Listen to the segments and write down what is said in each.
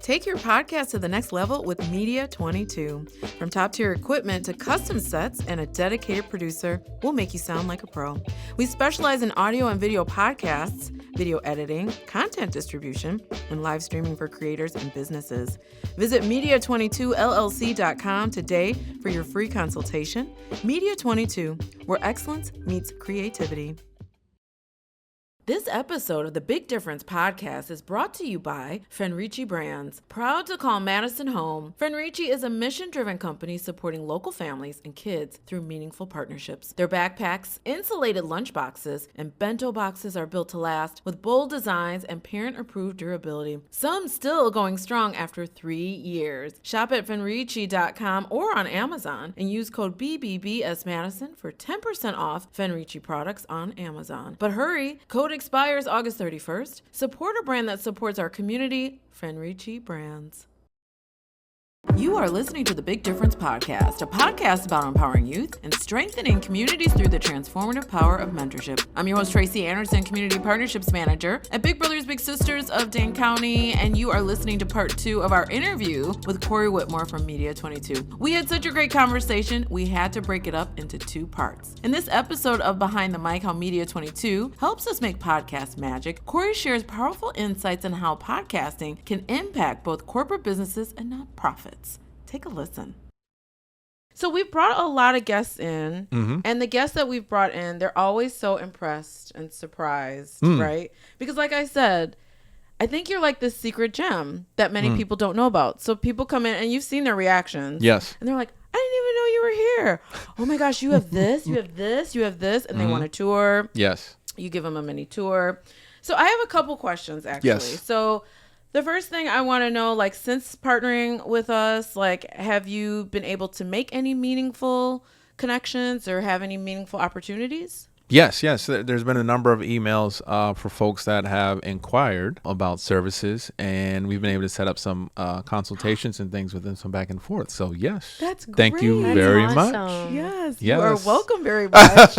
Take your podcast to the next level with Media 22. From top-tier equipment to custom sets and a dedicated producer, we'll make you sound like a pro. We specialize in audio and video podcasts, video editing, content distribution, and live streaming for creators and businesses. Visit media22llc.com today for your free consultation. Media 22, where excellence meets creativity. This episode of the Big Difference podcast is brought to you by Fenrici Brands. Proud to call Madison home, Fenrici is a mission-driven company supporting local families and kids through meaningful partnerships. Their backpacks, insulated lunch boxes, and bento boxes are built to last with bold designs and parent-approved durability. Some still going strong after 3 years. Shop at Fenrici.com or on Amazon and use code BBBSMadison for 10% off Fenrici products on Amazon. But hurry, code expires August 31st. Support a brand that supports our community, Fenrici Brands. You are listening to the Big Difference Podcast, a podcast about empowering youth and strengthening communities through the transformative power of mentorship. I'm your host, Tracy Anderson, Community Partnerships Manager at Big Brothers Big Sisters of Dane County, and you are listening to part 2 of our interview with Corey Whitmore from Media 22. We had such a great conversation, we had to break it up into 2 parts. In this episode of Behind the Mic, How Media 22 helps us make podcast magic, Corey shares powerful insights on how podcasting can impact both corporate businesses and nonprofits. Take a listen. So we've brought a lot of guests in, and the guests that we've brought in, they're always so impressed and surprised, right? Because like I said, I think you're like this secret gem that many people don't know about. So people come in, and you've seen their reactions. Yes. And they're like, I didn't even know you were here. Oh my gosh, you have this, you have this, you have this. And they want a tour. Yes. You give them a mini tour. So I have a couple questions, actually. Yes. So the first thing I want to know, like, since partnering with us, like, have you been able to make any meaningful connections or have any meaningful opportunities? Yes. There's been a number of emails for folks that have inquired about services, and we've been able to set up some consultations and things with them, some back and forth. So, yes. That's great. Thank you very much. Yes, you are welcome very much.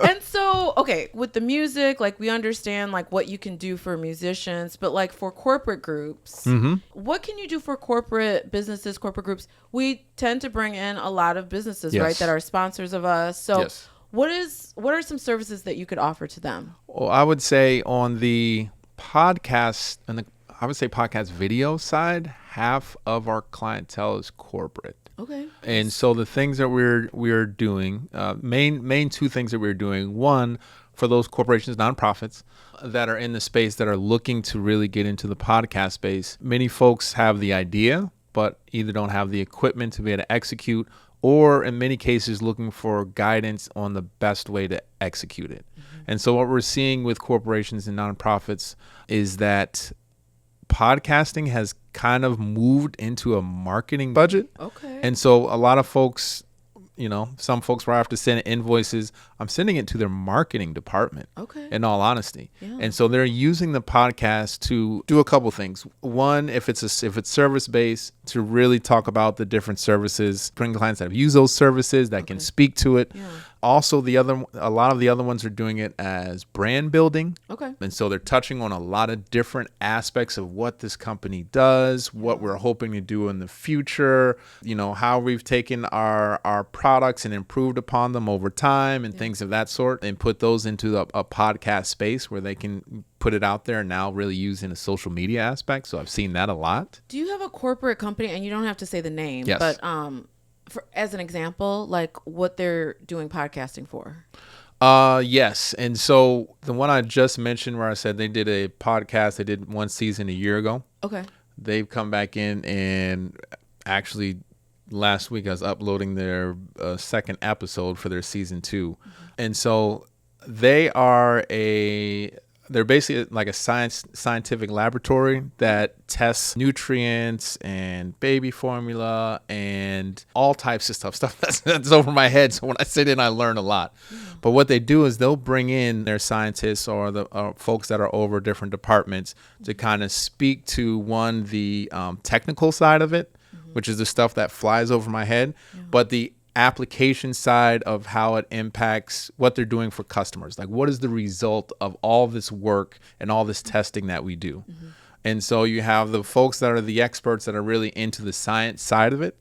And so, okay, with the music, like, we understand, like, what you can do for musicians, but, like, for corporate groups, what can you do for corporate businesses, corporate groups? We tend to bring in a lot of businesses, right, that are sponsors of us. So, what are some services that you could offer to them? Well, I would say on the podcast and I would say podcast video side, half of our clientele is corporate. Okay. And so the things that we're doing, main 2 things that we're doing. One, for those corporations, nonprofits that are in the space that are looking to really get into the podcast space. Many folks have the idea, but either don't have the equipment to be able to execute, or in many cases looking for guidance on the best way to execute it. And so what we're seeing with corporations and nonprofits is that podcasting has kind of moved into a marketing budget. Okay. And so a lot of folks, some folks where I have to send invoices, I'm sending it to their marketing department. Okay. In all honesty. Yeah. And so they're using the podcast to do a couple things. One, if it's service based, to really talk about the different services, bring clients that have used those services that can speak to it. Yeah. Also, a lot of the other ones are doing it as brand building. Okay. And so they're touching on a lot of different aspects of what this company does, what we're hoping to do in the future, how we've taken our products and improved upon them over time and things of that sort, and put those into a podcast space where they can put it out there and now really use in a social media aspect. So I've seen that a lot. Do you have a corporate company, and you don't have to say the name, yes, but as an example, like what they're doing podcasting for? Yes. And so the one I just mentioned where I said they did a podcast, they did 1 season a year ago. Okay. They've come back in, and actually last week I was uploading their second episode for their season 2. And so they're basically like a scientific laboratory that tests nutrients and baby formula and all types of stuff that's over my head. So when I sit in, I learn a lot. But what they do is they'll bring in their scientists or the folks that are over different departments to kind of speak to the technical side of it, which is the stuff that flies over my head, but the application side of how it impacts what they're doing for customers. Like, what is the result of all this work and all this testing that we do? And so you have the folks that are the experts that are really into the science side of it,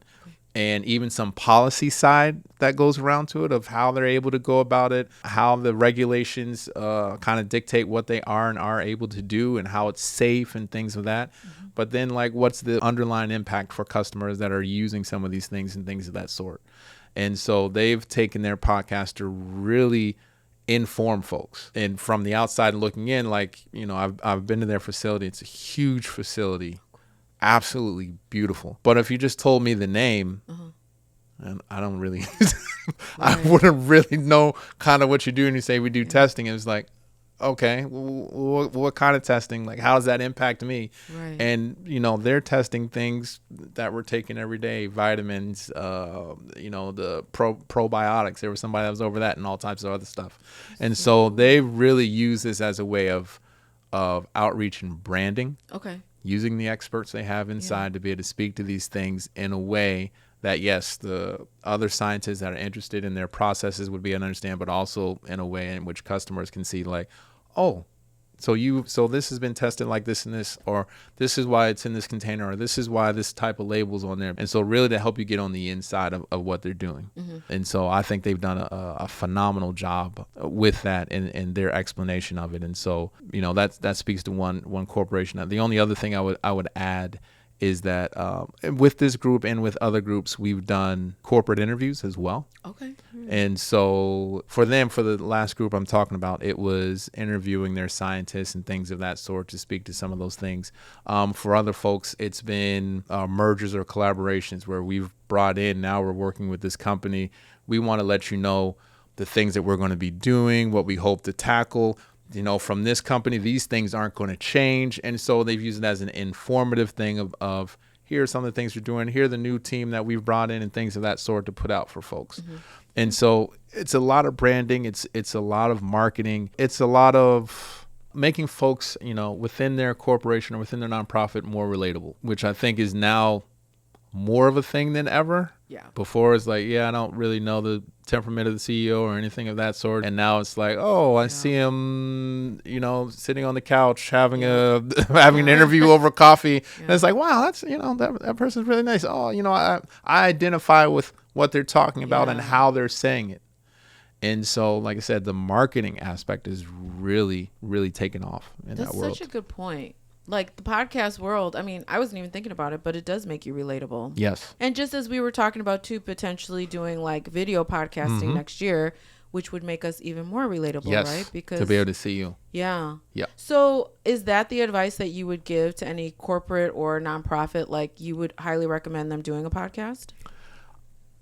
and even some policy side that goes around to it of how they're able to go about it, how the regulations kind of dictate what they are and are able to do, and how it's safe and things of that. Mm-hmm. But then, like, what's the underlying impact for customers that are using some of these things and things of that sort? And so they've taken their podcast to really inform folks. And from the outside looking in, like, you know, I've been to their facility. It's a huge facility. Absolutely beautiful. But if you just told me the name, and I don't really, I wouldn't really know kind of what you do. And you say we do testing, and it's like, okay, what kind of testing? Like, how does that impact me? Right. And, you know, they're testing things that we're taking every day, vitamins, you know, the probiotics. There was somebody that was over that and all types of other stuff. And so they really use this as a way of outreach and branding. Okay. Using the experts they have inside to be able to speak to these things in a way that, yes, the other scientists that are interested in their processes would be able to understand, but also in a way in which customers can see, like, oh, so this has been tested like this and this, or this is why it's in this container, or this is why this type of label's on there. And so really to help you get on the inside of what they're doing. Mm-hmm. And so I think they've done a phenomenal job with that and their explanation of it. And so, you know, that speaks to one corporation. The only other thing I would add is that with this group and with other groups, we've done corporate interviews as well. Okay. And so for them, for the last group I'm talking about, it was interviewing their scientists and things of that sort to speak to some of those things. For other folks, it's been mergers or collaborations where we've brought in, now we're working with this company. We want to let you know the things that we're going to be doing, what we hope to tackle. You know, from this company, these things aren't going to change. And so they've used it as an informative thing of here are some of the things we're doing. Here are the new team that we've brought in and things of that sort to put out for folks. Mm-hmm. And so it's a lot of branding. It's a lot of marketing. It's a lot of making folks, you know, within their corporation or within their nonprofit more relatable, which I think is now more of a thing than ever. Yeah. Before it's like, yeah, I don't really know the temperament of the CEO or anything of that sort. And now it's like, oh, I see him, you know, sitting on the couch having having an interview over coffee. Yeah. And it's like, wow, that's, you know, that person's really nice. Oh, you know, I identify with what they're talking about and how they're saying it. And so, like I said, the marketing aspect is really, really taking off in that world. That's such a good point. Like the podcast world, I mean, I wasn't even thinking about it, but it does make you relatable. Yes. And just as we were talking about too, potentially doing like video podcasting next year, which would make us even more relatable, right? Because to be able to see you. Yeah. Yeah. So is that the advice that you would give to any corporate or nonprofit? Like you would highly recommend them doing a podcast?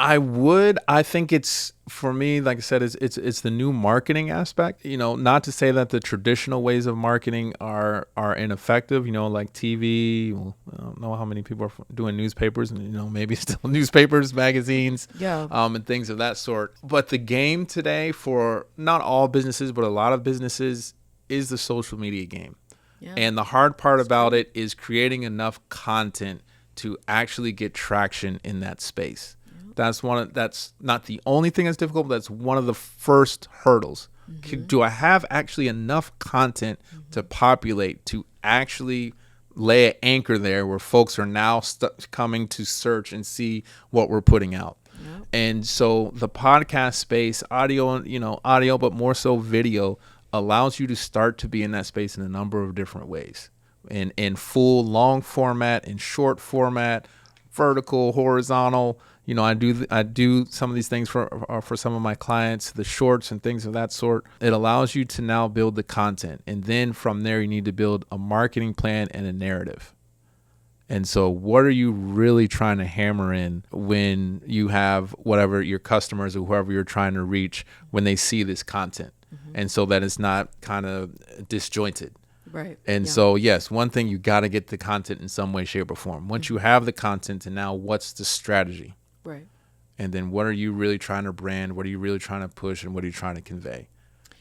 I would. I think it's, for me, like I said, it's the new marketing aspect. You know, not to say that the traditional ways of marketing are ineffective. You know, like TV. Well, I don't know how many people are doing newspapers, and you know, maybe still newspapers, magazines, and things of that sort. But the game today for not all businesses, but a lot of businesses, is the social media game. Yeah. And the hard part about it is creating enough content to actually get traction in that space. That's not the only thing that's difficult, but that's one of the first hurdles. Mm-hmm. Do I have actually enough content to populate to actually lay an anchor there where folks are now coming to search and see what we're putting out? Yep. And so the podcast space, audio, but more so video, allows you to start to be in that space in a number of different ways. In full, long format, in short format, vertical, horizontal. You know, I do some of these things for some of my clients, the shorts and things of that sort. It allows you to now build the content. And then from there, you need to build a marketing plan and a narrative. And so what are you really trying to hammer in when you have whatever your customers or whoever you're trying to reach when they see this content? Mm-hmm. And so that it's not kind of disjointed. Right. And so, yes, one thing, you got to get the content in some way, shape, or form. Once you have the content, and now what's the strategy? Right. And then what are you really trying to brand? What are you really trying to push? And what are you trying to convey?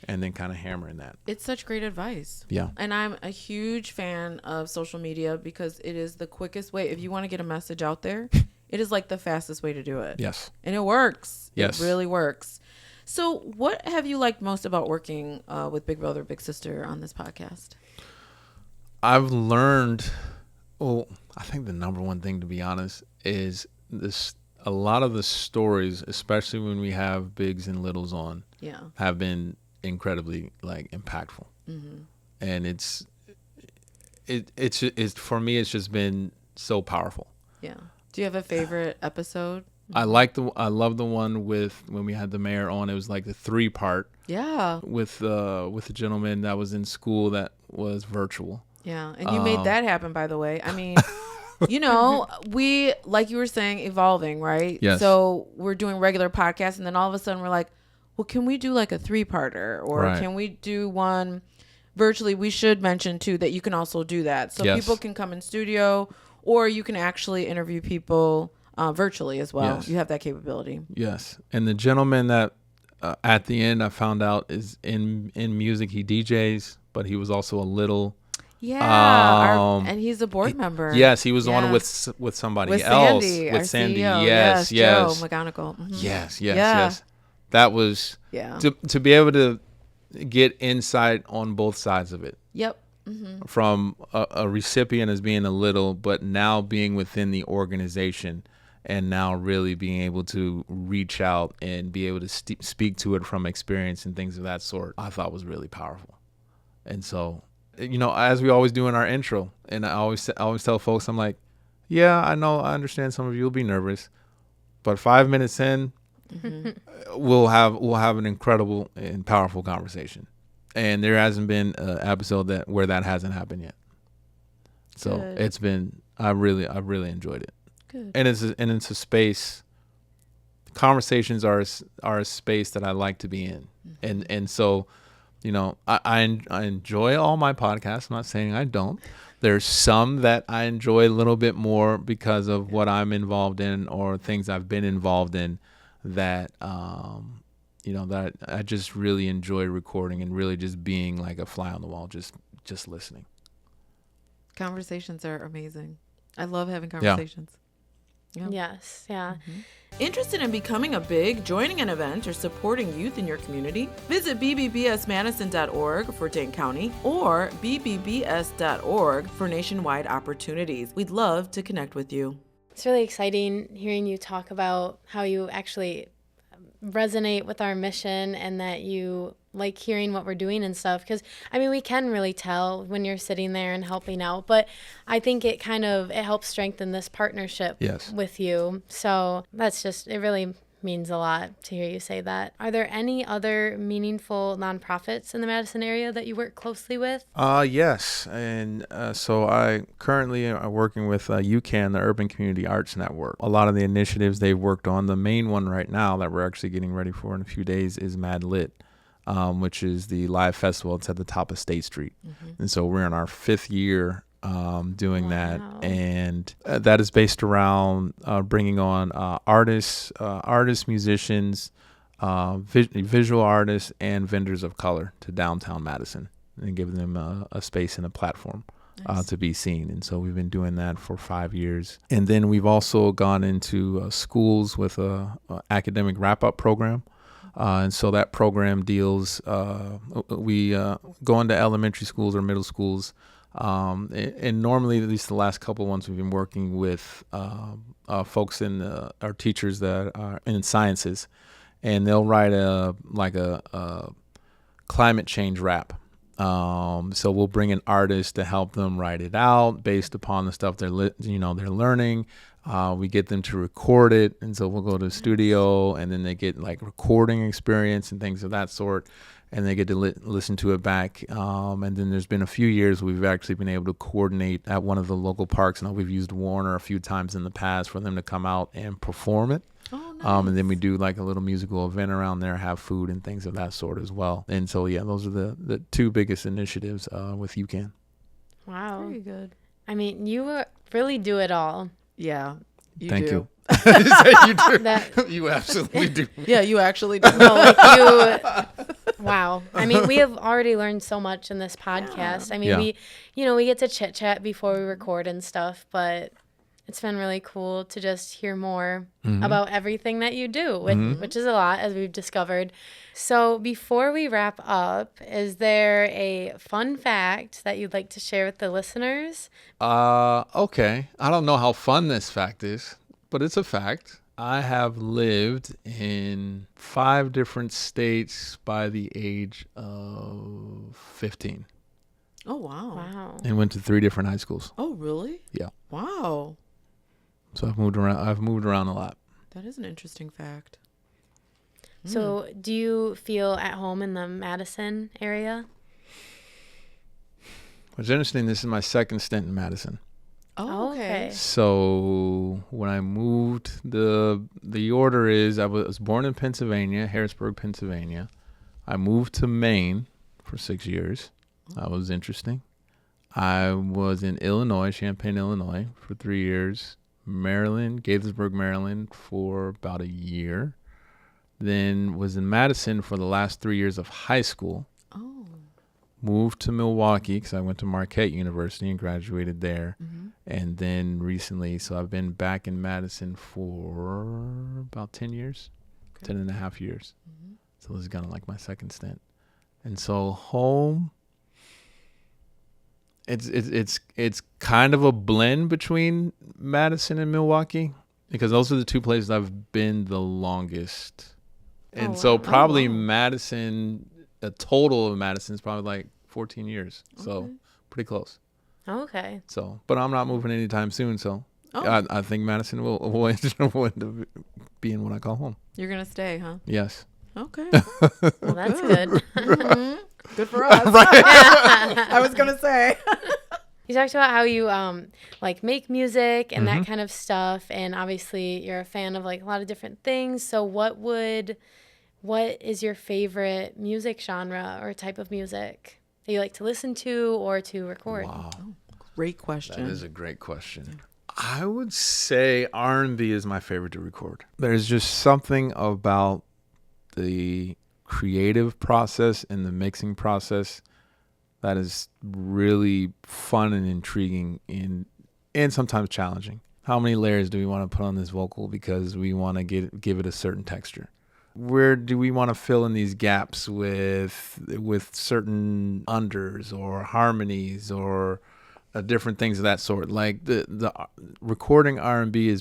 And then kind of hammering that. It's such great advice. Yeah. And I'm a huge fan of social media because it is the quickest way. If you want to get a message out there, it is like the fastest way to do it. Yes. And it works. Yes. It really works. So what have you liked most about working with Big Brother, Big Sister on this podcast? I've learned, well, I think the number one thing, to be honest, is this. A lot of the stories, especially when we have bigs and littles on, have been incredibly like impactful. Mm-hmm. And it's for me, it's just been so powerful. Yeah. Do you have a favorite episode? I love the one with when we had the mayor on. It was like the 3-part. Yeah. With a gentleman that was in school that was virtual. Yeah, and you made that happen, by the way. I mean, you know, we, like you were saying, evolving, right? Yes. So we're doing regular podcasts, and then all of a sudden we're like, well, can we do like a 3-parter, or can we do one virtually? We should mention too that you can also do that, so people can come in studio, or you can actually interview people virtually as well. Yes. You have that capability. Yes, and the gentleman that at the end I found out is in music. He DJs, but he was also a little. Yeah, and he's a board member. Yes, he was on with somebody else. Sandy, with Sandy. CEO. Yes. Joe McGonigal. Mm-hmm. Yes. That was to be able to get insight on both sides of it. Yep. Mm-hmm. From a recipient as being a little, but now being within the organization, and now really being able to reach out and be able to speak to it from experience and things of that sort, I thought was really powerful. And so, you know, as we always do in our intro, and I always tell folks, I'm like, yeah, I understand some of you will be nervous, but 5 minutes in, we'll have an incredible and powerful conversation. And there hasn't been an episode where that hasn't happened yet. So it's been, I really enjoyed it. Good. And it's a space. Conversations are a space that I like to be in, and so, you know, I enjoy all my podcasts. I'm not saying I don't. There's some that I enjoy a little bit more because of what I'm involved in or things I've been involved in that, you know, that I just really enjoy recording and really just being like a fly on the wall, just listening. Conversations are amazing. I love having conversations. Yeah. Yes. Yeah. Mm-hmm. Interested in becoming a big, joining an event, or supporting youth in your community? Visit bbbsmadison.org for Dane County or bbbs.org for nationwide opportunities. We'd love to connect with you. It's really exciting hearing you talk about how you actually resonate with our mission and that you like hearing what we're doing and stuff, because I mean we can really tell when you're sitting there and helping out, but I think it helps strengthen this partnership with you. So it really means a lot to hear you say that. Are there any other meaningful nonprofits in the Madison area that you work closely with? Yes, and so I currently am working with UCAN, the Urban Community Arts Network. A lot of the initiatives they've worked on, the main one right now that we're actually getting ready for in a few days is Mad Lit, which is the live festival. It's at the top of State Street. Mm-hmm. And so we're in our 5th year doing that, and that is based around bringing on artists, musicians, visual artists, and vendors of color to downtown Madison and giving them a space and a platform to be seen. And so we've been doing that for 5 years. And then we've also gone into schools with a academic wrap-up program. And so that program deals, we go into elementary schools or middle schools. And normally, at least the last couple of ones, we've been working with folks our teachers that are in sciences, and they'll write a climate change rap. So we'll bring in artists to help them write it out based upon the stuff they're learning. We get them to record it, and so we'll go to the studio, and then they get like recording experience and things of that sort. And they get to listen to it back. And then there's been a few years we've actually been able to coordinate at one of the local parks. And we've used Warner a few times in the past for them to come out and perform it. Oh, nice. And then we do like a little musical event around there, have food and things of that sort as well. And so, yeah, those are the 2 biggest initiatives with UCAN. Wow. Very good. I mean, you really do it all. Yeah. Thank you. You do. You absolutely do. Yeah, you actually do. No, like wow. I mean, we have already learned so much in this podcast. I mean, we get to chit chat before we record and stuff, but it's been really cool to just hear more about everything that you do, which is a lot, as we've discovered. So before we wrap up, is there a fun fact that you'd like to share with the listeners? Okay. I don't know how fun this fact is, but it's a fact. I have lived in 5 different states by the age of 15. Oh, wow. Wow. And went to 3 different high schools. Oh, really? Yeah. Wow. So I've moved around a lot. That is an interesting fact. So do you feel at home in the Madison area? What's interesting, this is my second stint in Madison. Oh, okay. So when I moved, the order is I was born in Pennsylvania, Harrisburg, Pennsylvania. I moved to Maine for 6 years. That was interesting. I was in Illinois, Champaign, Illinois for 3 years. Maryland, Gaithersburg, Maryland for about a year. Then was in Madison for the last 3 years of high school. Oh. Moved to Milwaukee because I went to Marquette University and graduated there. And then recently, so I've been back in Madison for about 10 years, 10 and a half years. So this is kind of like my second stint. And so home, it's kind of a blend between Madison and Milwaukee because those are the 2 places I've been the longest. And so probably Madison, a total of Madison is probably like 14 years. So pretty close. Okay. So, but I'm not moving anytime soon. So I think Madison will end up being what I call home. You're going to stay, huh? Yes. Okay. Well, that's good. Good for us. I was going to say. You talked about how you like make music and that kind of stuff, and obviously you're a fan of like a lot of different things. So what is your favorite music genre or type of music that you like to listen to or to record? Wow. Great question. That is a great question. I would say R&B is my favorite to record. There's just something about the creative process and the mixing process that is really fun and intriguing and sometimes challenging. How many layers do we want to put on this vocal because we want to give it a certain texture? Where do we want to fill in these gaps with certain unders or harmonies or different things of that sort? Like the recording R&B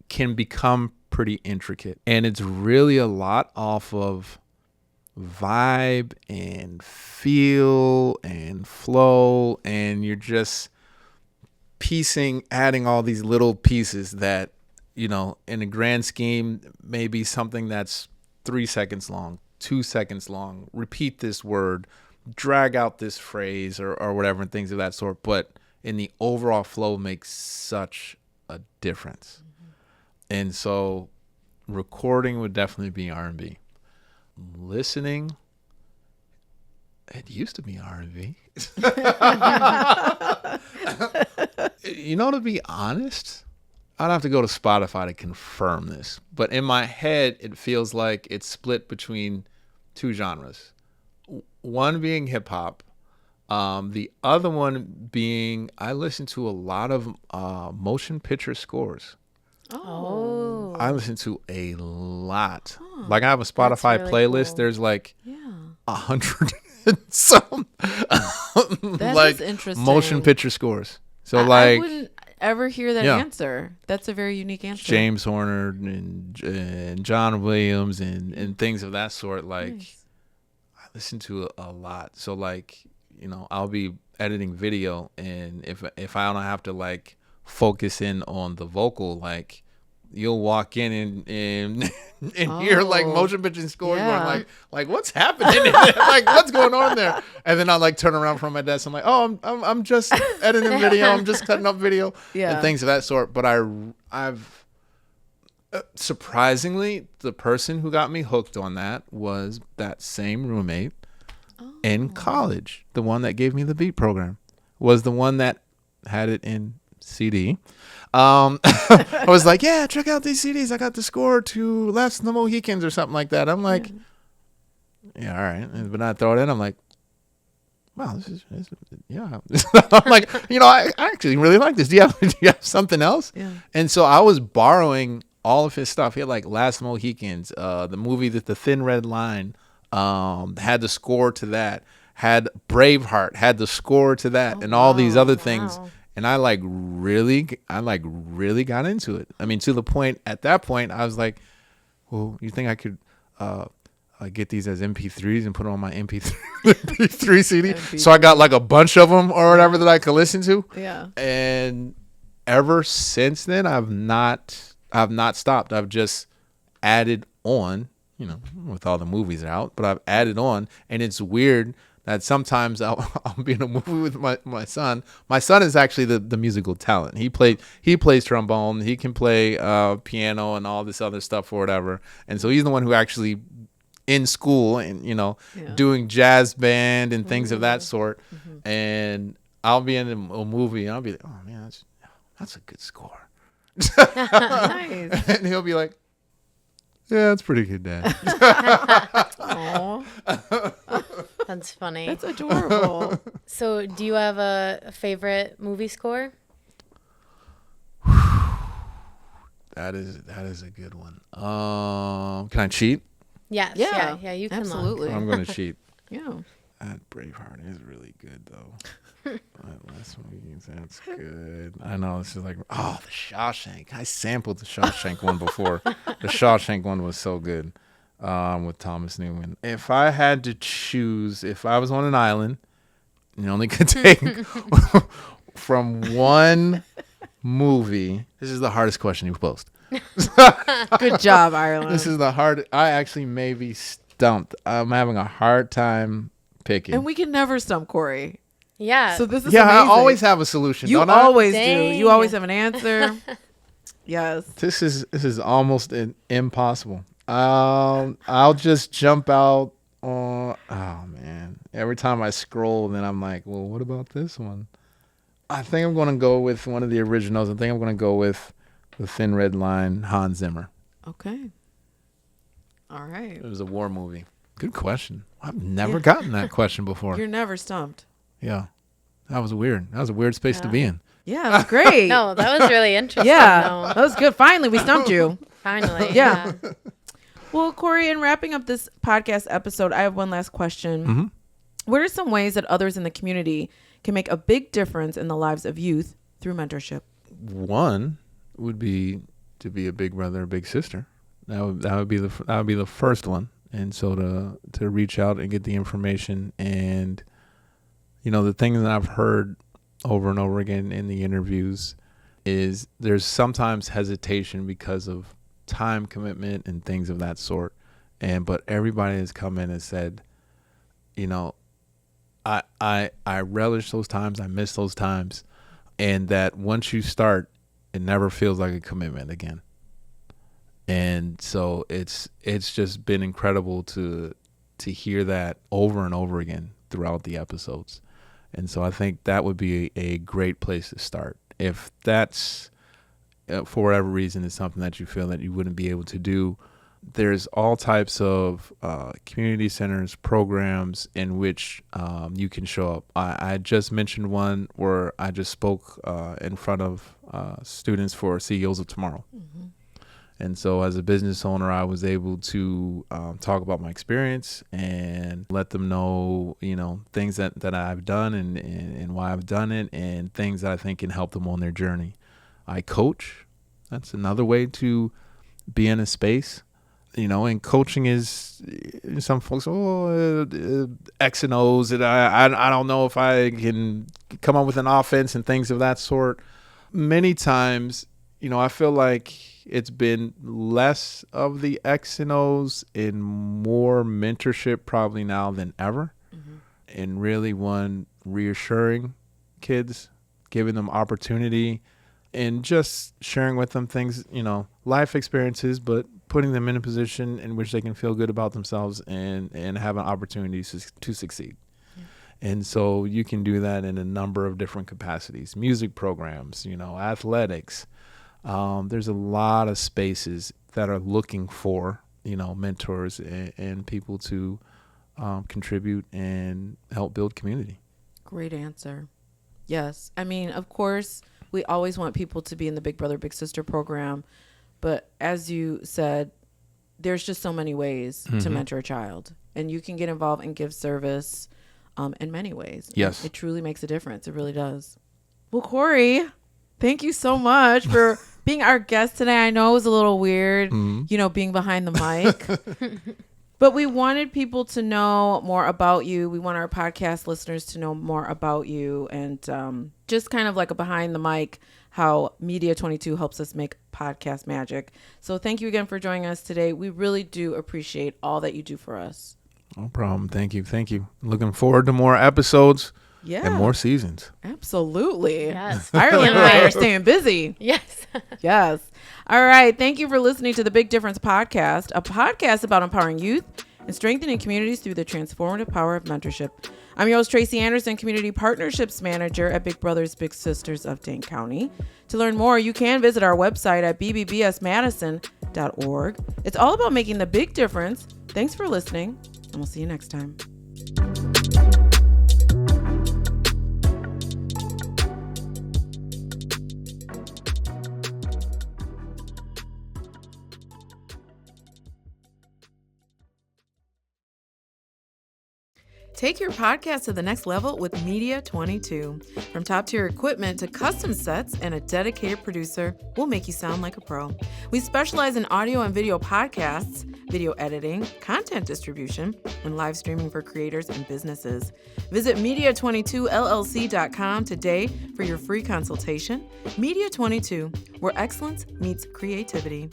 can become pretty intricate, and it's really a lot off of vibe and feel and flow, and you're just adding all these little pieces that, you know, in a grand scheme, maybe something that's 3 seconds long, 2 seconds long, repeat this word, drag out this phrase or whatever, and things of that sort. But in the overall flow makes such a difference. And so recording would definitely be R&B. Listening, it used to be R&B. You know, to be honest, I'd have to go to Spotify to confirm this, but in my head, it feels like it's split between 2 genres. One being hip hop, the other one being I listen to a lot of motion picture scores. Oh. I listen to a lot. Like I have a Spotify playlist. Cool. There's like 100 and some like interesting. motion picture scores. So I wouldn't ever hear that answer. That's a very unique answer. James Horner and John Williams and things of that sort. Like I listen to a lot. So like, you know, I'll be editing video, and if I don't have to like focus in on the vocal, like you'll walk in and hear like motion picture scores going like what's happening? Like what's going on there? And then I like turn around from my desk. I'm like, oh, I'm just editing video. I'm just cutting up video and things of that sort. But I've surprisingly, the person who got me hooked on that was that same roommate in college. The one that gave me the beat program was the one that had it in CD. I was like, yeah, check out these CDs. I got the score to Last of the Mohicans or something like that. I'm like, yeah, all right. But I throw it in. I'm like, wow, yeah. I'm like, I actually really like this. Do you have something else? Yeah. And so I was borrowing all of his stuff. He had like Last Mohicans, the movie that The Thin Red Line, had the score to that, had Braveheart, had the score to that, and all these other things. And I really got into it. I mean, to the point, at that point, I was like, well, you think I could get these as MP3s and put them on my MP3 CD? MP3. So I got like a bunch of them or whatever that I could listen to. Yeah. And ever since then, I've not stopped. I've just added on, with all the movies out, but I've added on. And it's weird that sometimes I'll be in a movie with my son. My son is actually the musical talent. He plays trombone. He can play piano and all this other stuff or whatever. And so he's the one who actually in school and, doing jazz band and things of that sort. Mm-hmm. And I'll be in a movie and I'll be like, oh man, that's a good score. Nice. And he'll be like, yeah, that's pretty good, Dad. Aww. That's funny. That's adorable. So do you have a favorite movie score? That is a good one. Can I cheat? Yes. Yeah, you can. Absolutely. I'm going to cheat. Yeah. That Braveheart is really good, though. Last Movie, that's good. I know, this is like, the Shawshank. I sampled the Shawshank one before. The Shawshank one was so good, with Thomas Newman. If I had to choose, if I was on an island, you only could take from one movie. This is the hardest question you've posed. Good job, Ireland. This is the hard. I actually may be stumped. I'm having a hard time picking. And we can never stump Corey. Yeah. So this is amazing. I always have a solution. You don't always I? do. You always have an answer. Yes. This is almost impossible. I'll just jump out on. Oh man! Every time I scroll, then I'm like, well, what about this one? I think I'm going to go with one of the originals. I think I'm going to go with The Thin Red Line, Hans Zimmer. Okay. All right. It was a war movie. Good question. I've never gotten that question before. You're never stumped. Yeah. That was weird. That was a weird space to be in. Yeah, that's great. No, that was really interesting. Yeah, that was good. Finally, we stumped you. Finally. Yeah. Well, Corey, in wrapping up this podcast episode, I have one last question. Mm-hmm. What are some ways that others in the community can make a big difference in the lives of youth through mentorship? One would be to be a big brother or big sister. That would be the first one. And so to reach out and get the information, and the thing that I've heard over and over again in the interviews is there's sometimes hesitation because of time commitment and things of that sort. But everybody has come in and said, I relish those times, I miss those times, and that once you start, it never feels like a commitment again. And so it's just been incredible to hear that over and over again throughout the episodes. And so I think that would be a great place to start. If that's, for whatever reason, is something that you feel that you wouldn't be able to do, there's all types of community centers, programs in which you can show up. I just mentioned one where I just spoke in front of students for CEOs of Tomorrow. Mm-hmm. And so as a business owner, I was able to talk about my experience and let them know, things that I've done and why I've done it, and things that I think can help them on their journey. I coach. That's another way to be in a space. And coaching is, some folks, X and O's, and I don't know if I can come up with an offense and things of that sort. Many times, I feel like it's been less of the X and O's and more mentorship probably now than ever. Mm-hmm. And really reassuring kids, giving them opportunity, and just sharing with them things, life experiences, but putting them in a position in which they can feel good about themselves and have an opportunity to succeed. Yeah. And so you can do that in a number of different capacities: music programs, athletics. There's a lot of spaces that are looking for, mentors and people to contribute and help build community. Great answer. Yes. I mean, of course, we always want people to be in the Big Brother, Big Sister program. But as you said, there's just so many ways to mentor a child. And you can get involved and give service in many ways. Yes. It truly makes a difference. It really does. Well, Corey, thank you so much for being our guest today. I know it was a little weird, being behind the mic. But we wanted people to know more about you. We want our podcast listeners to know more about you, and just kind of like a behind the mic, how Media 22 helps us make podcast magic. So thank you again for joining us today. We really do appreciate all that you do for us. No problem. Thank you. Looking forward to more episodes. Yeah. And more seasons. Absolutely. Yes. Ireland and I are staying busy. Yes. Yes. All right. Thank you for listening to the Big Difference Podcast, a podcast about empowering youth and strengthening communities through the transformative power of mentorship. I'm your host, Tracy Anderson, Community Partnerships Manager at Big Brothers Big Sisters of Dane County. To learn more, you can visit our website at bbbsmadison.org. It's all about making the big difference. Thanks for listening, and we'll see you next time. Take your podcast to the next level with Media 22. From top-tier equipment to custom sets and a dedicated producer, we'll make you sound like a pro. We specialize in audio and video podcasts, video editing, content distribution, and live streaming for creators and businesses. Visit media22llc.com today for your free consultation. Media 22, where excellence meets creativity.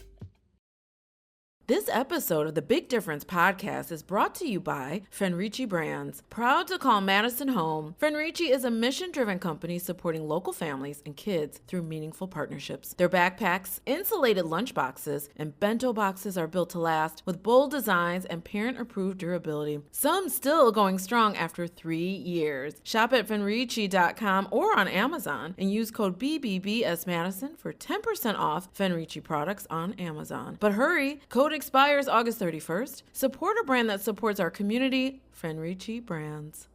This episode of the Big Difference Podcast is brought to you by Fenrici Brands. Proud to call Madison home, Fenrici is a mission-driven company supporting local families and kids through meaningful partnerships. Their backpacks, insulated lunch boxes, and bento boxes are built to last with bold designs and parent-approved durability. Some still going strong after 3 years. Shop at Fenrici.com or on Amazon and use code BBBSMadison for 10% off Fenrici products on Amazon. But hurry, code expires August 31st. Support a brand that supports our community, Fenrici Brands.